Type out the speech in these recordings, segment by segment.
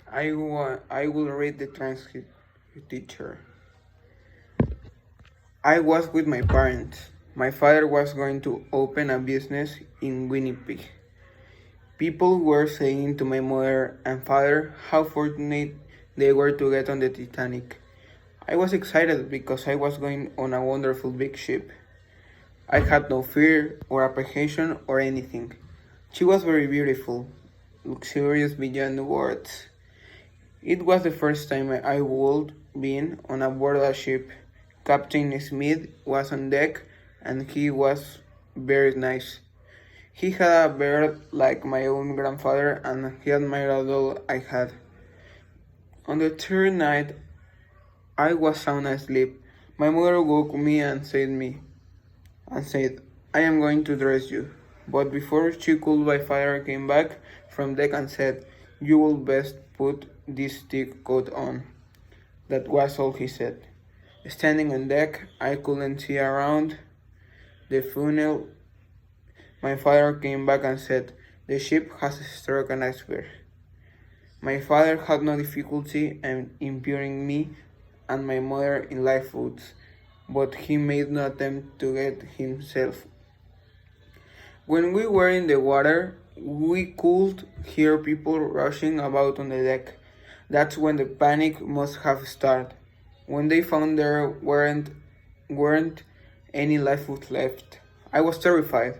I will read the transcript, teacher. I was with my parents. My father was going to open a business in Winnipeg. People were saying to my mother and father how fortunate they were to get on the Titanic. I was excited because I was going on a wonderful big ship. I had no fear or apprehension or anything. She was very beautiful, luxurious beyond words. It was the first time I would been on a board a ship. Captain Smith was on deck and he was very nice. He had a beard like my own grandfather and he admired all I had. On the third night, I was sound asleep. My mother woke me and said, I am going to dress you. But before she could, my father came back from deck and said, you will best put this thick coat on. That was all he said. Standing on deck, I couldn't see around the funnel. My father came back and said, the ship has struck an iceberg. My father had no difficulty in imbuing me and my mother in lifeboats, but he made no attempt to get himself. When we were in the water, we could hear people rushing about on the deck. That's when the panic must have started. When they found there weren't any lifeboats left. I was terrified.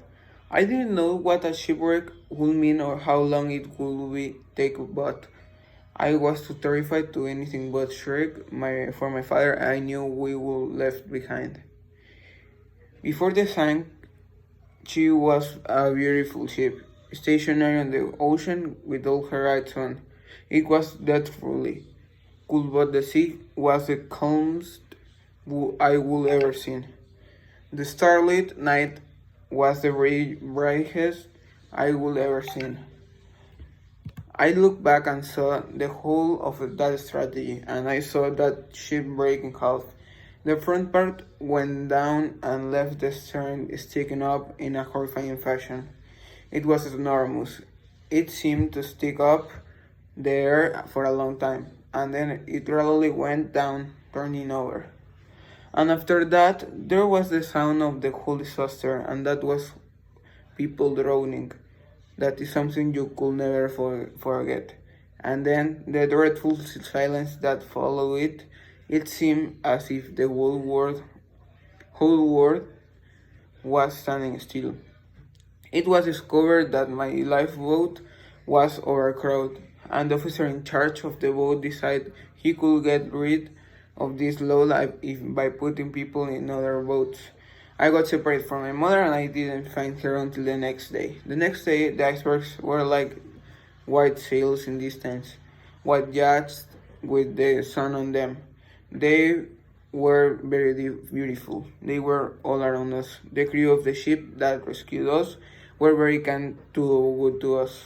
I didn't know what a shipwreck would mean or how long it would take, but I was too terrified to anything but shriek for my father. I knew we were left behind. Before the sank, she was a beautiful ship, stationary on the ocean with all her lights on. It was deathfully cool, but the sea was the calmest I would ever seen. The starlit night was the brightest I would ever seen. I looked back and saw the whole of that strategy, and I saw that ship break in half. The front part went down and left the stern sticking up in a horrifying fashion. It was enormous. It seemed to stick up there for a long time, and then it gradually went down, turning over. And after that, there was the sound of the whole disaster, and that was people drowning. That is something you could never forget. And then the dreadful silence that followed it, it seemed as if the whole world was standing still. It was discovered that my lifeboat was overcrowded, and the officer in charge of the boat decided he could get rid of this lowlife by putting people in other boats. I got separated from my mother and I didn't find her until the next day. The next day, the icebergs were like white sails in distance, white yachts with the sun on them. They were very beautiful. They were all around us. The crew of the ship that rescued us were very kind to us.